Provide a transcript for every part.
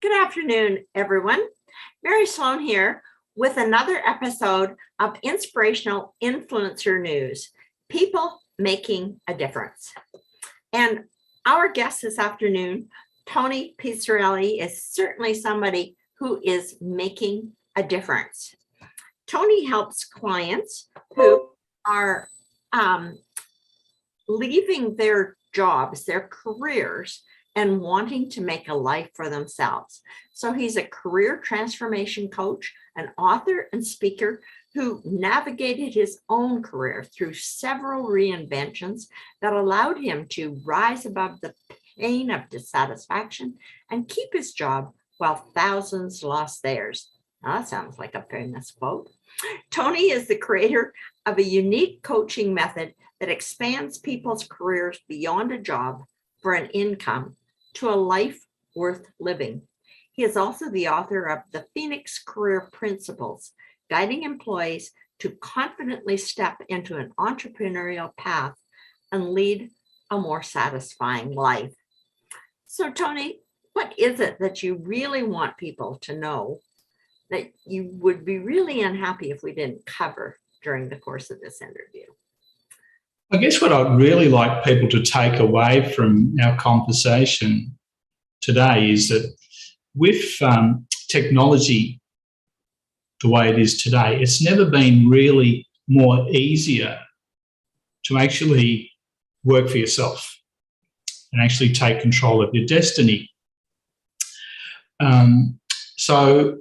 Good afternoon, everyone. Mary Sloan here with another episode of Inspirational Influencer News, People Making a Difference. And our guest this afternoon, Tony Pisanelli, is certainly somebody who is making a difference. Tony helps clients who are leaving their jobs, their careers, and wanting to make a life for themselves. So he's a career transformation coach, an author and speaker who navigated his own career through several reinventions that allowed him to rise above the pain of dissatisfaction and keep his job while thousands lost theirs. Now, that sounds like a famous quote. Tony is the creator of a unique coaching method that expands people's careers beyond a job for an income to a life worth living. He is also the author of the Phoenix Career Principles, guiding employees to confidently step into an entrepreneurial path and lead a more satisfying life. So, Tony, what is it that you really want people to know that you would be really unhappy if we didn't cover during the course of this interview? I guess what I'd really like people to take away from our conversation today is that with technology the way it is today, it's never been really more easier to actually work for yourself and actually take control of your destiny. So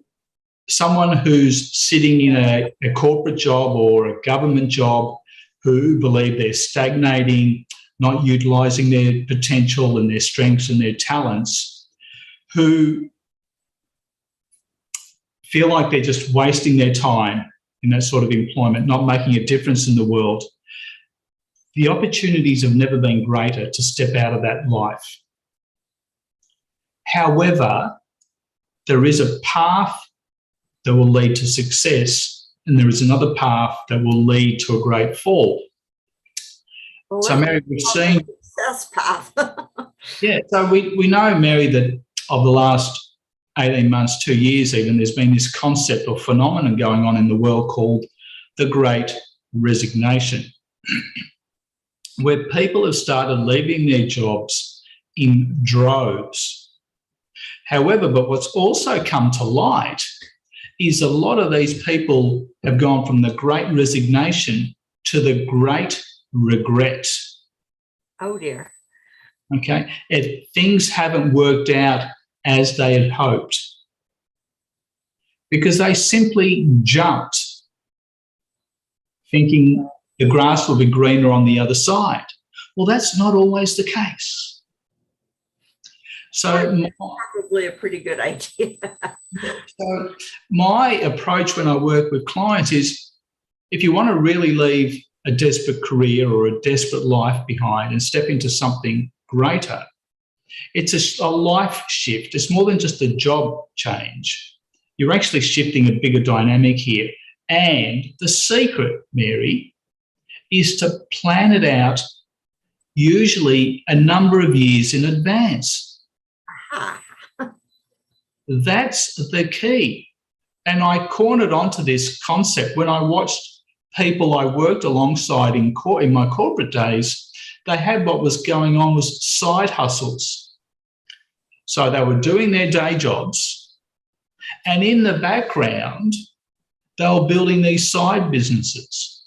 someone who's sitting in a corporate job or a government job who believe they're stagnating, not utilising their potential and their strengths and their talents, who feel like they're just wasting their time in that sort of employment, not making a difference in the world. The opportunities have never been greater to step out of that life. However, there is a path that will lead to success, and there is another path that will lead to a great fall. So, Mary, we've seen success path. Yeah, so we know, Mary, that of the last 18 months, 2 years even, there's been this concept or phenomenon going on in the world called the Great Resignation, where people have started leaving their jobs in droves. However, but what's also come to light is a lot of these people have gone from the Great Resignation to the Great Regret. Oh, dear. Okay, if things haven't worked out as they had hoped, because they simply jumped thinking the grass will be greener on the other side. Well, that's not always the case. So that's probably a pretty good idea. So my approach when I work with clients is, if you want to really leave a desperate career or a desperate life behind and step into something greater, it's a life shift. It's more than just a job change. You're actually shifting a bigger dynamic here. And the secret, Mary, is to plan it out usually a number of years in advance. That's the key. And I cornered onto this concept when I watched people I worked alongside in my corporate days. They had what was going on was side hustles. So they were doing their day jobs, and in the background, they were building these side businesses.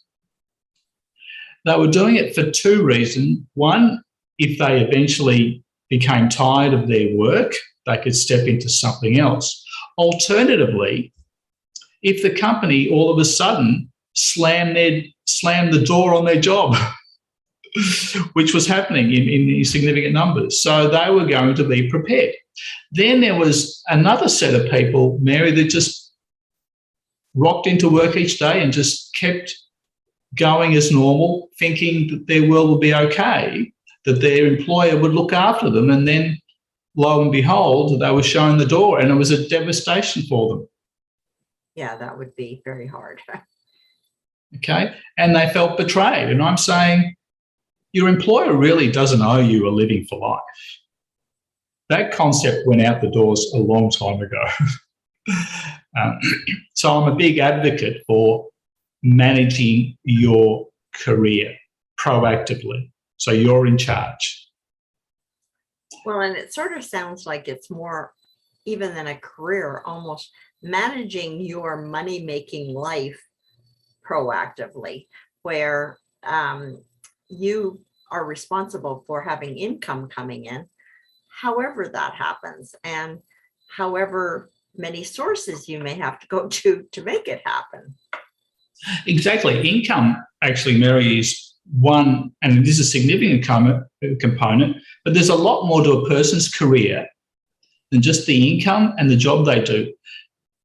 They were doing it for two reasons. One, if they eventually became tired of their work, they could step into something else. Alternatively, if the company all of a sudden slammed the door on their job, which was happening in significant numbers. So they were going to be prepared. Then there was another set of people, Mary, that just rocked into work each day and just kept going as normal, thinking that their world would be okay, that their employer would look after them, and then lo and behold, they were shown the door, and it was a devastation for them. Yeah, that would be very hard. Okay, and they felt betrayed. And I'm saying, your employer really doesn't owe you a living for life. That concept went out the doors a long time ago. So I'm a big advocate for managing your career proactively. So you're in charge. Well, and it sort of sounds like it's more, even than a career, almost managing your money-making life proactively, where you are responsible for having income coming in, however that happens, and however many sources you may have to go to make it happen. Exactly. Income, actually, Mary, is one, and this is a significant component, but there's a lot more to a person's career than just the income and the job they do.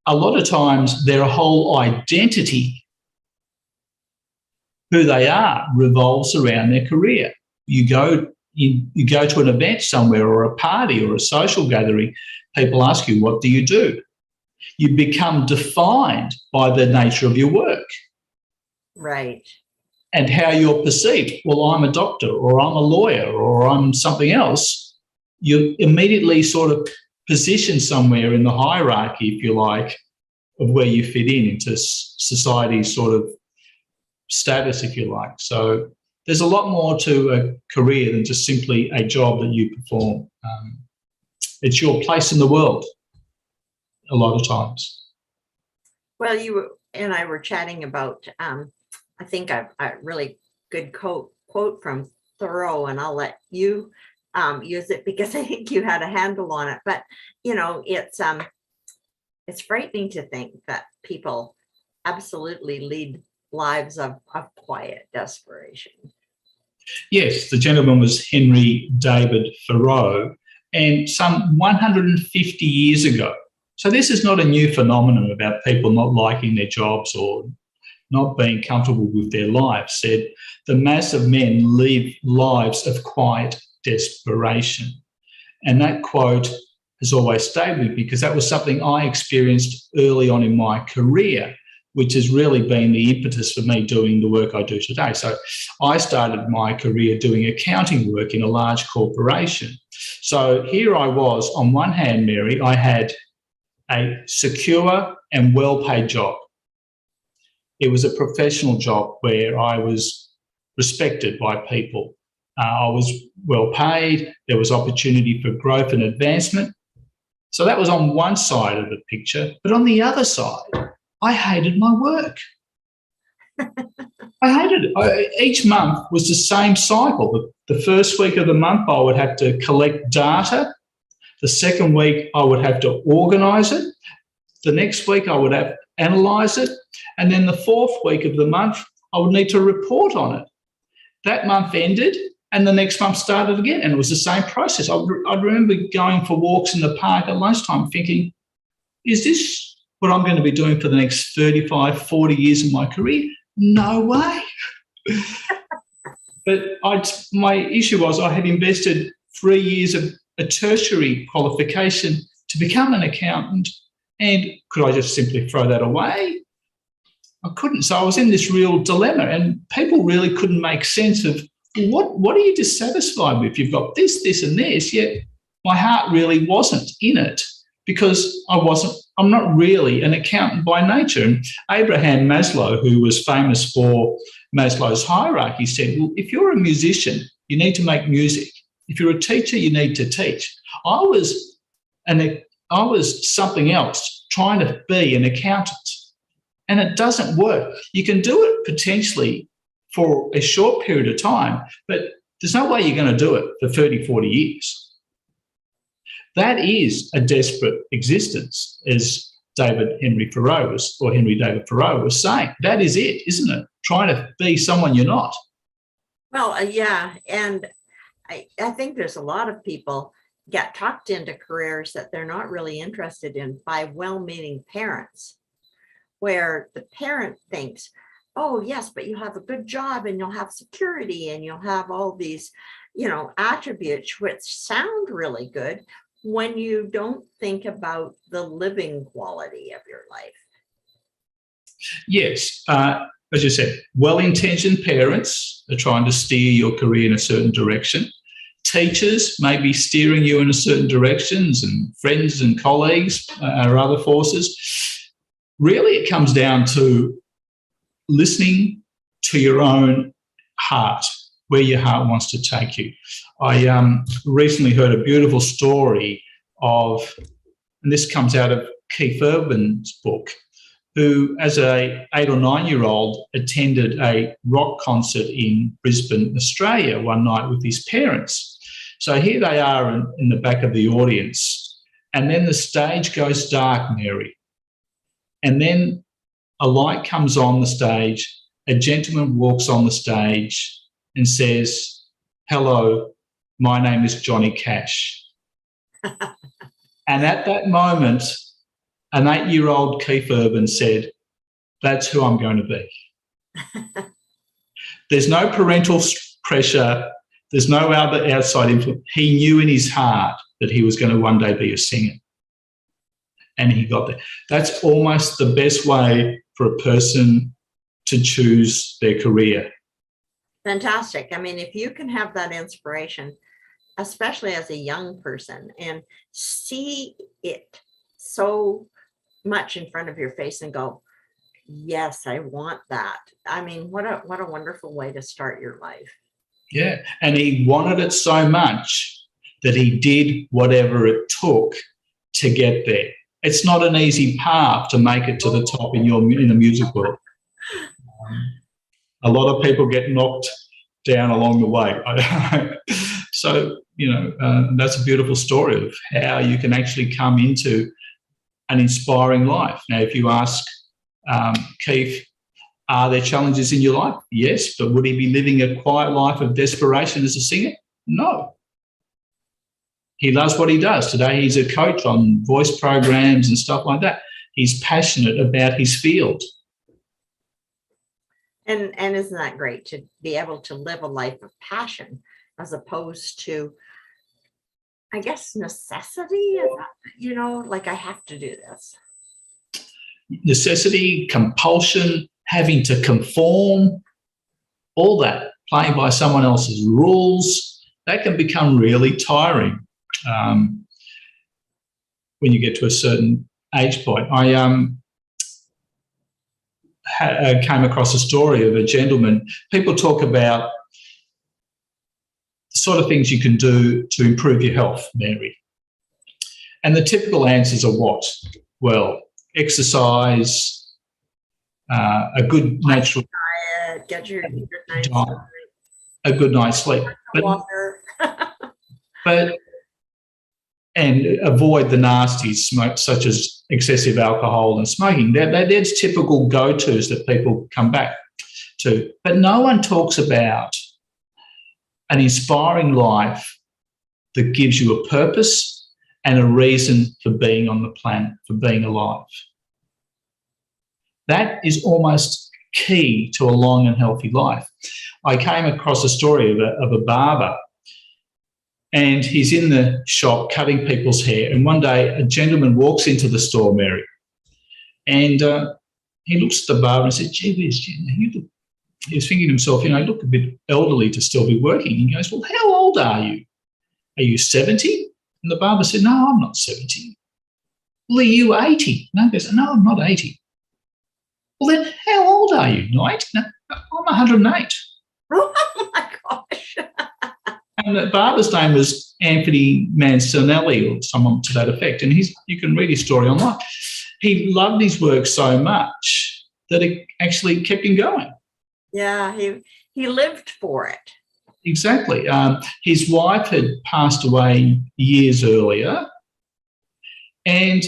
A lot of times their whole identity, who they are, revolves around their career. You go to an event somewhere or a party or a social gathering, people ask you, what do you do? You become defined by the nature of your work. Right. And how you're perceived. Well, I'm a doctor, or I'm a lawyer, or I'm something else. You immediately sort of position somewhere in the hierarchy, if you like, of where you fit into society's sort of status, if you like. So there's a lot more to a career than just simply a job that you perform. It's your place in the world a lot of times. Well, you and I were chatting about, I think a really good quote from Thoreau, and I'll let you use it because I think you had a handle on it. But, you know, it's frightening to think that people absolutely lead lives of quiet desperation. Yes, the gentleman was Henry David Thoreau, and some 150 years ago. So this is not a new phenomenon about people not liking their jobs or not being comfortable with their lives. Said the mass of men live lives of quiet desperation. And that quote has always stayed with me because that was something I experienced early on in my career, which has really been the impetus for me doing the work I do today. So I started my career doing accounting work in a large corporation. So here I was, on one hand, Mary, I had a secure and well-paid job. It was a professional job where I was respected by people. I was well paid. There was opportunity for growth and advancement. So that was on one side of the picture. But on the other side, I hated my work. I hated it. Each month was the same cycle. The first week of the month, I would have to collect data. The second week, I would have to organise it. The next week, I would have to analyse it. And then the fourth week of the month, I would need to report on it. That month ended and the next month started again, and it was the same process. I'd remember going for walks in the park at lunchtime thinking, is this what I'm going to be doing for the next 35, 40 years of my career? No way. But my issue was I had invested 3 years of a tertiary qualification to become an accountant, and could I just simply throw that away? I couldn't. So I was in this real dilemma, and people really couldn't make sense of what are you dissatisfied with? You've got this, this, and this, yet my heart really wasn't in it because I'm not really an accountant by nature. And Abraham Maslow, who was famous for Maslow's hierarchy, said, well, if you're a musician, you need to make music. If you're a teacher, you need to teach. I was something else, trying to be an accountant. And it doesn't work. You can do it potentially for a short period of time, but there's no way you're going to do it for 30, 40 years. That is a desperate existence, as Henry David Thoreau was saying. That is it, isn't it? Trying to be someone you're not. Well, yeah. And I think there's a lot of people get talked into careers that they're not really interested in by well-meaning parents, where the parent thinks, oh, yes, but you have a good job and you'll have security and you'll have all these, attributes which sound really good when you don't think about the living quality of your life. Yes. As you said, well-intentioned parents are trying to steer your career in a certain direction, teachers may be steering you in a certain directions, and friends and colleagues or other forces. Really, it comes down to listening to your own heart, where your heart wants to take you. I recently heard a beautiful story of, and this comes out of Keith Urban's book, who, as a 8 or 9-year-old, attended a rock concert in Brisbane, Australia, one night with his parents. So here they are in the back of the audience, and then the stage goes dark, Mary. And then a light comes on the stage, a gentleman walks on the stage and says, "Hello, my name is Johnny Cash." And at that moment, an 8-year-old Keith Urban said, "That's who I'm going to be." There's no parental pressure. There's no other outside influence. He knew in his heart that he was going to one day be a singer. And he got there. That's almost the best way for a person to choose their career. Fantastic. I mean, if you can have that inspiration, especially as a young person, and see it so much in front of your face and go, yes, I want that. I mean, what a wonderful way to start your life. Yeah. And he wanted it so much that he did whatever it took to get there. It's not an easy path to make it to the top in the music world. A lot of people get knocked down along the way. So, that's a beautiful story of how you can actually come into an inspiring life. Now, if you ask Keith, are there challenges in your life? Yes, but would he be living a quiet life of desperation as a singer? No. He loves what he does. Today he's a coach on voice programs and stuff like that. He's passionate about his field. And isn't that great to be able to live a life of passion as opposed to, I guess, necessity? Like I have to do this. Necessity, compulsion, having to conform, all that, playing by someone else's rules, that can become really tiring when you get to a certain age point. I came across a story of a gentleman. People talk about the sort of things you can do to improve your health, Mary. And the typical answers are what? Well, exercise, a good natural diet, get your good night's diet, sleep, a good night's sleep. water. And avoid the nasties, such as excessive alcohol and smoking. That's typical go-tos that people come back to. But no one talks about an inspiring life that gives you a purpose and a reason for being on the planet, for being alive. That is almost key to a long and healthy life. I came across a story of a barber, and he's in the shop cutting people's hair. And one day a gentleman walks into the store, Mary, and he looks at the barber and said, "Gee whiz, he was thinking to himself, you look a bit elderly to still be working." He goes, "Well, how old are you? Are you 70? And the barber said, "No, I'm not 70. "Well, are you 80? No, he goes, "No, I'm not 80. "Well, then how old are you? 90? "No, I'm 108. Oh my gosh. And the barber's name was Anthony Mancinelli or someone to that effect. And you can read his story online. He loved his work so much that it actually kept him going. Yeah, he lived for it. Exactly. His wife had passed away years earlier, and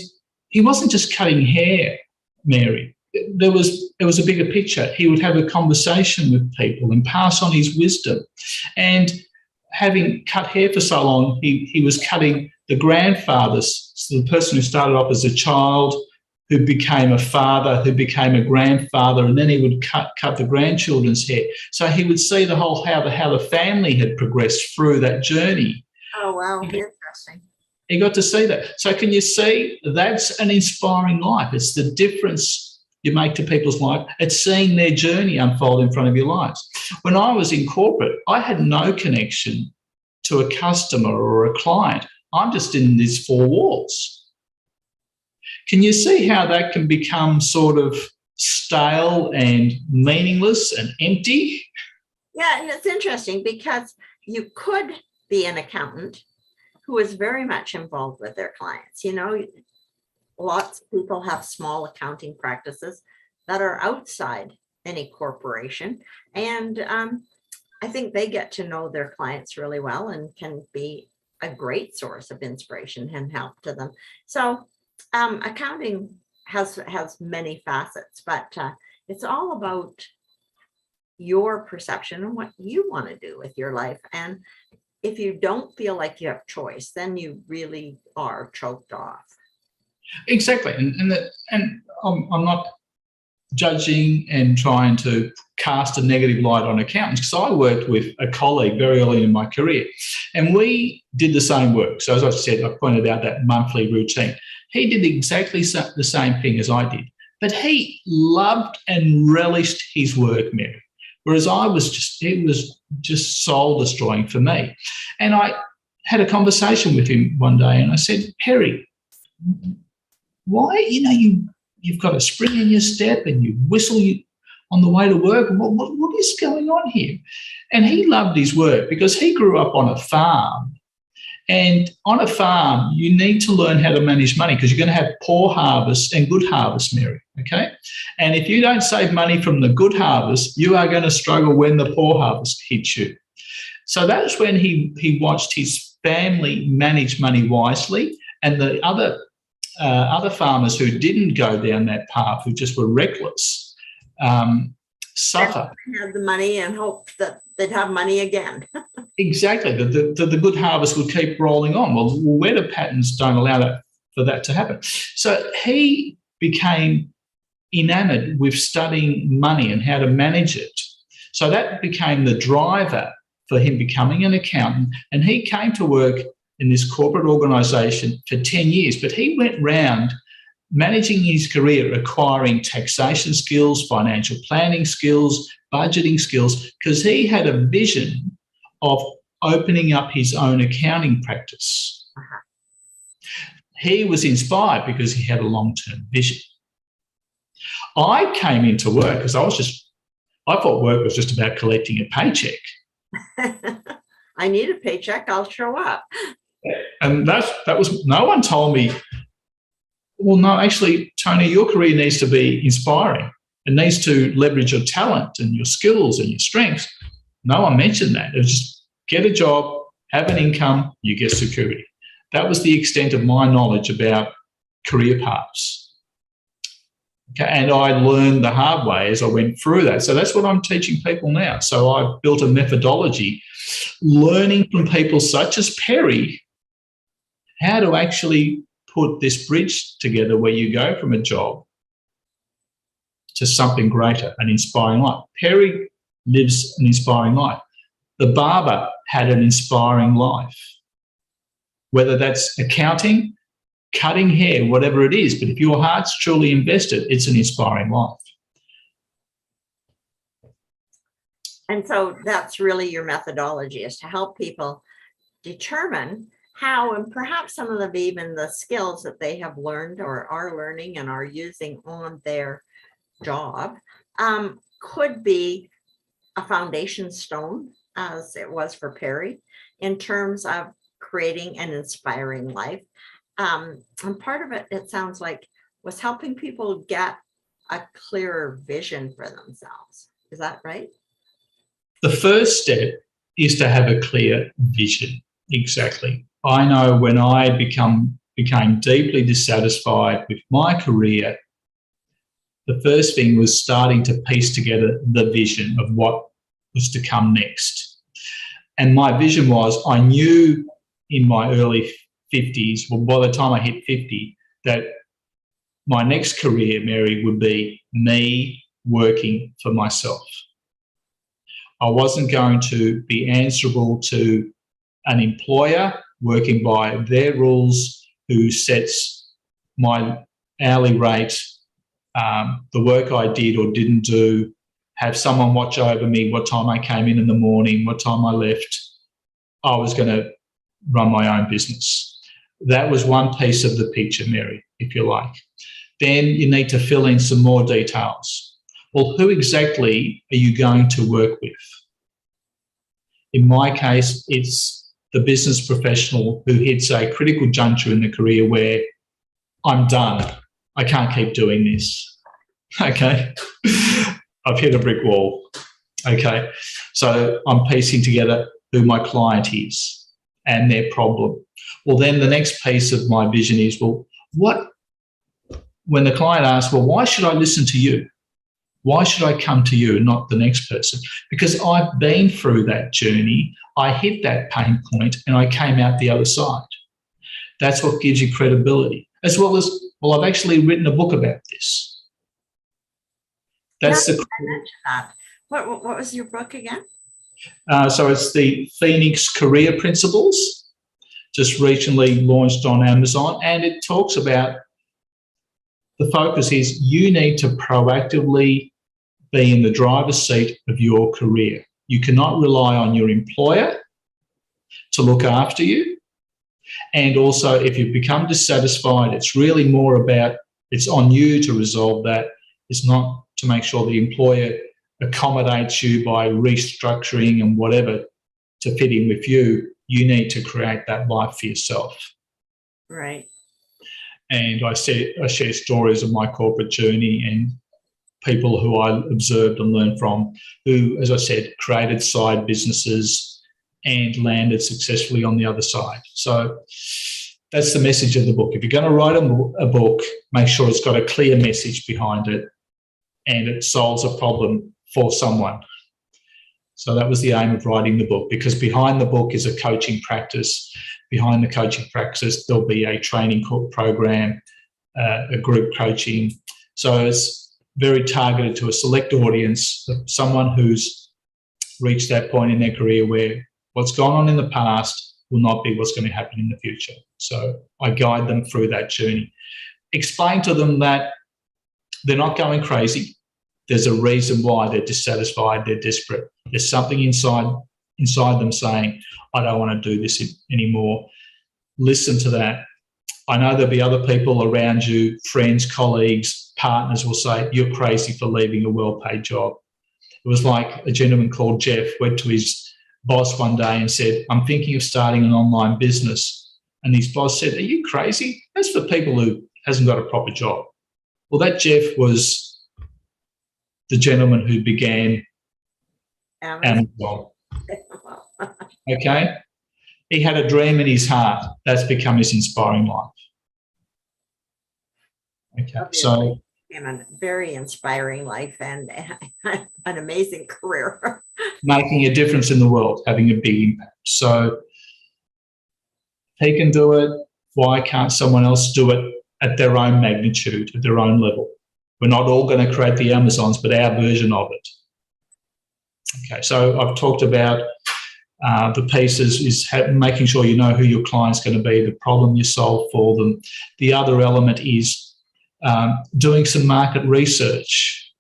he wasn't just cutting hair, Mary. It was a bigger picture. He would have a conversation with people and pass on his wisdom. And having cut hair for so long, he was cutting the grandfathers, so the person who started off as a child, who became a father, who became a grandfather, and then he would cut the grandchildren's hair. So he would see the whole how the family had progressed through that journey. Oh, wow. Interesting. He got to see that. So can you see, that's an inspiring life. It's the difference you make to people's life. It's seeing their journey unfold in front of your lives. When I was in corporate, I had no connection to a customer or a client. I'm just in these four walls. Can you see how that can become sort of stale and meaningless and empty? Yeah, and it's interesting because you could be an accountant who is very much involved with their clients. Lots of people have small accounting practices that are outside any corporation. And I think they get to know their clients really well and can be a great source of inspiration and help to them. So accounting has many facets, but it's all about your perception and what you want to do with your life. And if you don't feel like you have choice, then you really are choked off. Exactly. And I'm not judging and trying to cast a negative light on accountants, because I worked with a colleague very early in my career and we did the same work. So as I said, I pointed out that monthly routine. He did exactly the same thing as I did, but he loved and relished his work, Mary. Whereas it was just soul destroying for me. And I had a conversation with him one day and I said, Perry, why, you've got a spring in your step and you whistle on the way to work. What is going on here? And he loved his work because he grew up on a farm. And on a farm, you need to learn how to manage money because you're going to have poor harvest and good harvest, Mary, okay? And if you don't save money from the good harvest, you are going to struggle when the poor harvest hits you. So that's when he watched his family manage money wisely, and the other farmers who didn't go down that path, who just were reckless, suffer. They had the money and hoped that they'd have money again. Exactly. The good harvest would keep rolling on. Well, weather patterns don't allow for that to happen. So he became enamored with studying money and how to manage it. So that became the driver for him becoming an accountant. And he came to work in this corporate organisation for 10 years, but he went round managing his career, acquiring taxation skills, financial planning skills, budgeting skills, because he had a vision of opening up his own accounting practice. Uh-huh. He was inspired because he had a long-term vision. I came into work because I thought work was just about collecting a paycheck. I need a paycheck, I'll show up. And that was, no one told me, well, no, actually, Tony, your career needs to be inspiring. It needs to leverage your talent and your skills and your strengths. No one mentioned that. It was just get a job, have an income, you get security. That was the extent of my knowledge about career paths. Okay, and I learned the hard way as I went through that. So that's what I'm teaching people now. So I've built a methodology, learning from people such as Perry how to actually put this bridge together where you go from a job to something greater, an inspiring life. Perry lives an inspiring life. The barber had an inspiring life, whether that's accounting, cutting hair, whatever it is. But if your heart's truly invested, it's an inspiring life. And so that's really your methodology, is to help people determine how, and perhaps some of them even the skills that they have learned or are learning and are using on their job could be a foundation stone, as it was for Perry, in terms of creating an inspiring life. And part of it, it sounds like, was helping people get a clearer vision for themselves. Is that right? The first step is to have a clear vision. Exactly. I know when I became deeply dissatisfied with my career, the first thing was starting to piece together the vision of what was to come next. And my vision was, I knew in my early 50s, well, by the time I hit 50, that my next career, Mary, would be me working for myself. I wasn't going to be answerable to an employer working by their rules, who sets my hourly rate, the work I did or didn't do, have someone watch over me, what time I came in the morning, what time I left. I was going to run my own business. That was one piece of the picture, Mary, if you like. Then you need to fill in some more details. Well, who exactly are you going to work with? In my case, it's the business professional who hits a critical juncture in the career where I'm done. I can't keep doing this. Okay. I've hit a brick wall. Okay. So I'm piecing together who my client is and their problem. Well, then the next piece of my vision is, well, when the client asks, well, why should I listen to you? Why should I come to you and not the next person? Because I've been through that journey, I hit that pain point, and I came out the other side. That's what gives you credibility, as well as, well, I've actually written a book about this. That's I mentioned that. What was your book again? So it's the Phoenix Career Principles, just recently launched on Amazon, and it talks about the focus is you need to proactively be in the driver's seat of your career. You cannot rely on your employer to look after you. And also, if you become dissatisfied, it's really more about it's on you to resolve that. It's not to make sure the employer accommodates you by restructuring and whatever to fit in with you. You need to create that life for yourself. Right. And I share stories of my corporate journey and people who I observed and learned from who, as I said, created side businesses and landed successfully on the other side. So that's the message of the book. If you're going to write a book, make sure it's got a clear message behind it and it solves a problem for someone. So that was the aim of writing the book, because behind the book is a coaching practice. Behind the coaching practice, there'll be a training program, a group coaching. So it's very targeted to a select audience, someone who's reached that point in their career where what's gone on in the past will not be what's going to happen in the future. So I guide them through that journey. Explain to them that they're not going crazy. There's a reason why they're dissatisfied, they're desperate. There's something inside them saying, I don't want to do this anymore. Listen to that. I know there'll be other people around you, friends, colleagues, partners will say, you're crazy for leaving a well-paid job. It was like a gentleman called Jeff went to his boss one day and said, I'm thinking of starting an online business. And his boss said, are you crazy? That's for people who hasn't got a proper job. Well, that Jeff was the gentleman who began Amazon. Okay? He had a dream in his heart. That's become his inspiring life. Okay, so a very inspiring life and an amazing career. Making a difference in the world, having a big impact. So he can do it. Why can't someone else do it at their own magnitude, at their own level? We're not all going to create the Amazons, but our version of it. Okay, so I've talked about the pieces is making sure you know who your client's going to be, the problem you solve for them. The other element is doing some market research.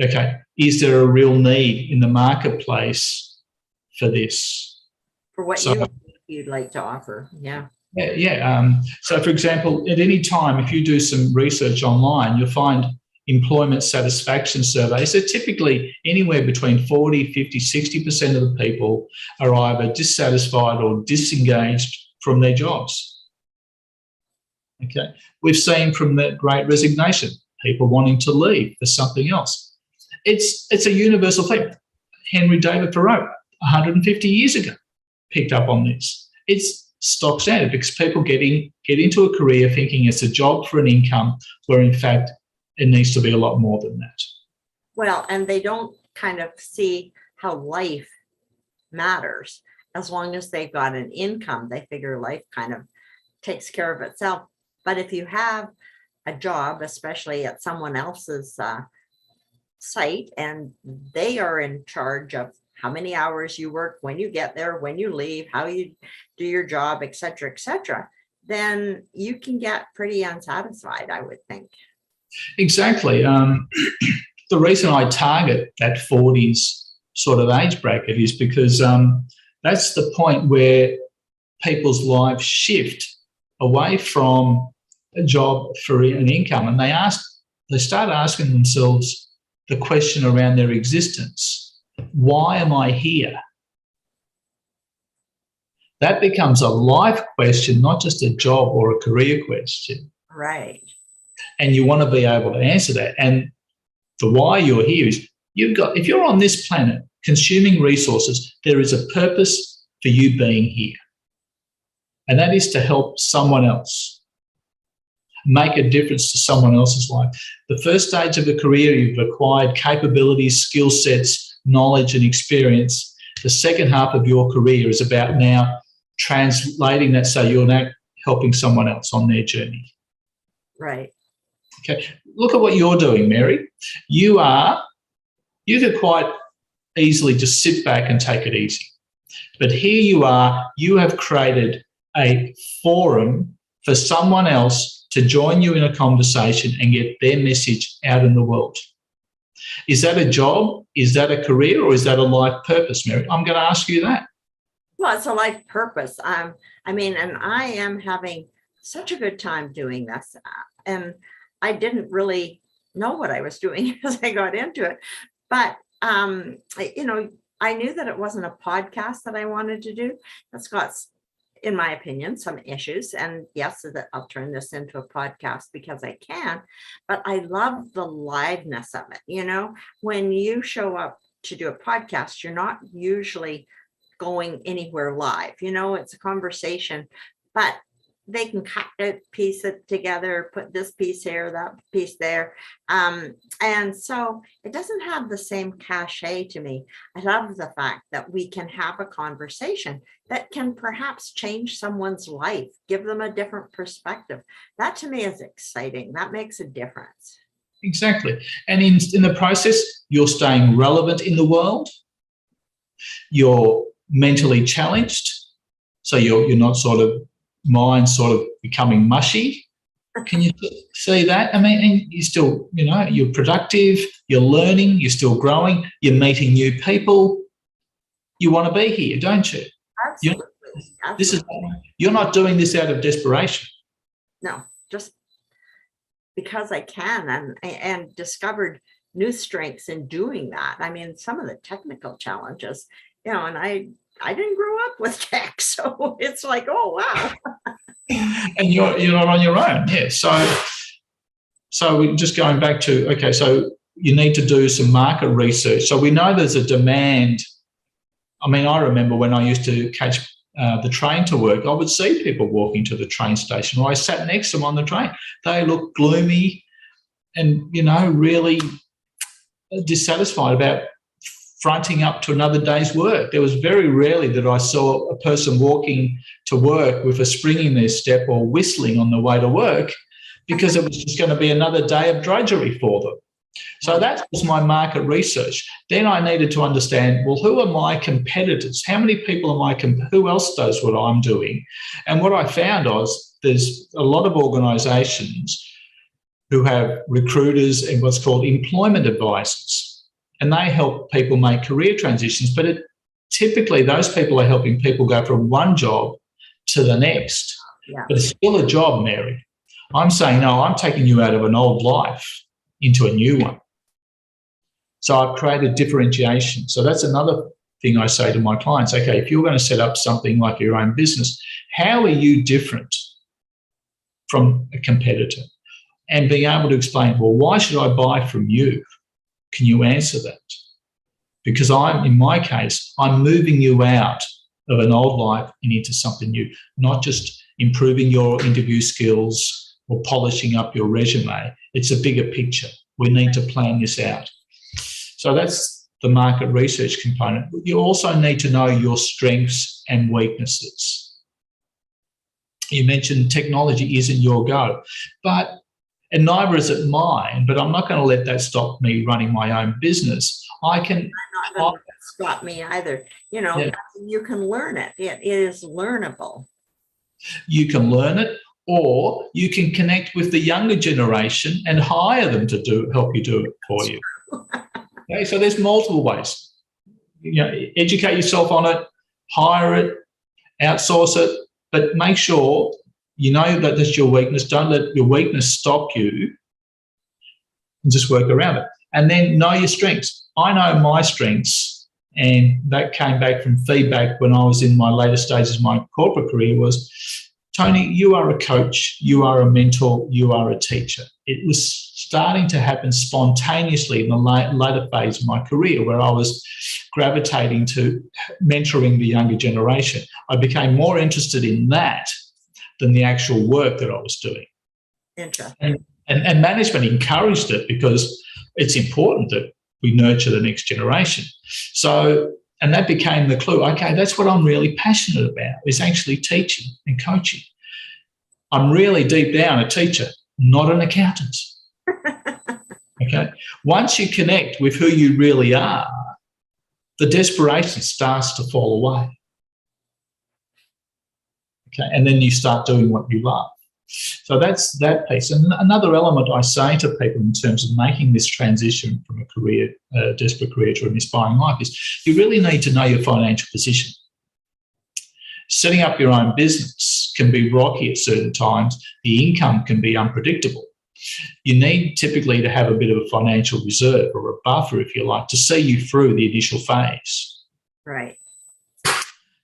Okay, is there a real need in the marketplace for this? For what you'd like to offer, yeah. So, for example, at any time, if you do some research online, you'll find employment satisfaction surveys. So typically anywhere between 40, 50, 60% of the people are either dissatisfied or disengaged from their jobs. Okay. We've seen from the Great Resignation, people wanting to leave for something else. It's a universal thing. Henry David Thoreau, 150 years ago, picked up on this. It's stock standard because people get into a career thinking it's a job for an income, where in fact it needs to be a lot more than that. Well, and they don't kind of see how life matters. As long as they've got an income, they figure life kind of takes care of itself. But if you have a job, especially at someone else's site, and they are in charge of how many hours you work, when you get there, when you leave, how you do your job, et cetera, then you can get pretty unsatisfied, I would think. Exactly. The reason I target that 40s sort of age bracket is because That's the point where people's lives shift away from a job for an income, and they start asking themselves the question around their existence. Why am I here? That becomes a life question, not just a job or a career question. Right. And you want to be able to answer that. And the why you're here is if you're on this planet consuming resources, there is a purpose for you being here. And that is to help someone else, make a difference to someone else's life. The first stage of a career, you've acquired capabilities, skill sets, knowledge and experience. The second half of your career is about now translating that so you're now helping someone else on their journey. Right. Okay. Look at what you're doing, Mary. You could quite easily just sit back and take it easy. But here you have created a forum for someone else to join you in a conversation and get their message out in the world. Is that a job? Is that a career? Or is that a life purpose, Mary? I'm going to ask you that. Well, it's a life purpose. And I am having such a good time doing this. And I didn't really know what I was doing as I got into it. But, I knew that it wasn't a podcast that I wanted to do. That's got, in my opinion, some issues. And yes, that I'll turn this into a podcast because I can. But I love the liveness of it. When you show up to do a podcast, you're not usually going anywhere live. It's a conversation, but they can cut it, piece it together, put this piece here, that piece there. And so it doesn't have the same cachet to me. I love the fact that we can have a conversation that can perhaps change someone's life, give them a different perspective. That to me is exciting. That makes a difference. Exactly. And in the process, you're staying relevant in the world. You're mentally challenged. So you're not mind becoming mushy. Can you see that? And you still, you're productive, you're learning, you're still growing, you're meeting new people. You want to be here, don't you? Absolutely. You're not doing this out of desperation. No, just because I can and discovered new strengths in doing that. Some of the technical challenges, and I didn't grow up with tech, so it's like, oh wow. And you're not on your own, yeah. So we're just going back to, okay, so you need to do some market research. So we know there's a demand. I remember when I used to catch the train to work, I would see people walking to the train station, or I sat next to them on the train. They looked gloomy and, really dissatisfied about fronting up to another day's work. There was very rarely that I saw a person walking to work with a spring in their step or whistling on the way to work, because it was just going to be another day of drudgery for them. So that was my market research. Then I needed to understand, well, who are my competitors? How many people who else does what I'm doing? And what I found was there's a lot of organisations who have recruiters and what's called employment advisors. And they help people make career transitions, but typically those people are helping people go from one job to the next. Yeah. But it's still a job, Mary. I'm saying, no, I'm taking you out of an old life into a new one. So I've created differentiation. So that's another thing I say to my clients. Okay, if you're going to set up something like your own business, how are you different from a competitor? And being able to explain, well, why should I buy from you? Can you answer that? Because in my case, I'm moving you out of an old life and into something new, not just improving your interview skills or polishing up your resume. It's a bigger picture. We need to plan this out. So that's the market research component. You also need to know your strengths and weaknesses. You mentioned technology isn't your go, and neither is it mine, but I'm not going to let that stop me running my own business. I'm not going to stop me either. You can learn it. It is learnable. You can learn it, or you can connect with the younger generation and hire them to help you do it for you. Okay, so there's multiple ways. Educate yourself on it, hire it, outsource it, but make sure you know that that's your weakness. Don't let your weakness stop you, and just work around it. And then know your strengths. I know my strengths, and that came back from feedback when I was in my later stages of my corporate career was, Tony, you are a coach, you are a mentor, you are a teacher. It was starting to happen spontaneously in the later phase of my career where I was gravitating to mentoring the younger generation. I became more interested in that than the actual work that I was doing. Interesting. And management encouraged it because it's important that we nurture the next generation. So, and that became the clue. Okay, that's what I'm really passionate about, is actually teaching and coaching. I'm really deep down a teacher, not an accountant. Okay. Once you connect with who you really are, the desperation starts to fall away. Okay. And then you start doing what you love. So that's that piece. And another element I say to people in terms of making this transition from a career, desperate career to an inspiring life is you really need to know your financial position. Setting up your own business can be rocky at certain times. The income can be unpredictable. You need typically to have a bit of a financial reserve or a buffer, if you like, to see you through the initial phase. Right.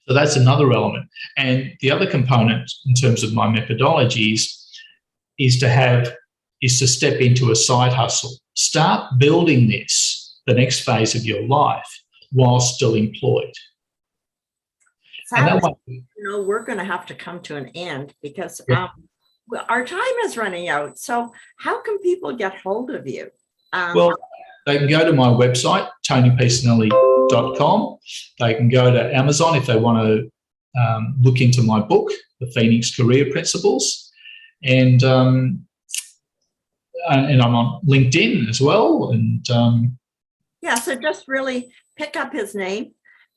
So that's another element. And the other component in terms of my methodologies is to step into a side hustle. Start building this, the next phase of your life, while still employed. Sadly, we're going to have to come to an end because our time is running out. So how can people get hold of you? Well, they can go to my website, tonypisanelli.com. They can go to Amazon if they want to look into my book, The Phoenix Career Principles. And I'm on LinkedIn as well. And so just really pick up his name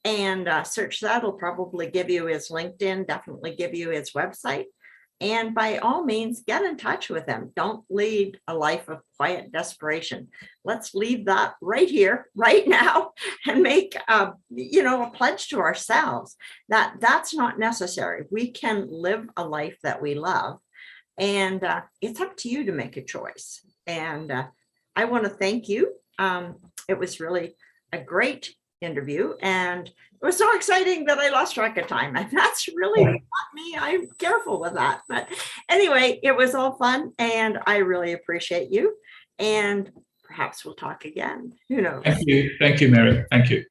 and search that. It'll probably give you his LinkedIn, definitely give you his website. And by all means, get in touch with him. Don't lead a life of quiet desperation. Let's leave that right here, right now, and make a pledge to ourselves that that's not necessary. We can live a life that we love, and it's up to you to make a choice. And I want to thank you. It was really a great interview, and it was so exciting that I lost track of time. And that's really not me. I'm careful with that. But anyway, it was all fun, and I really appreciate you. And perhaps we'll talk again. Who knows? Thank you. Thank you, Mary. Thank you.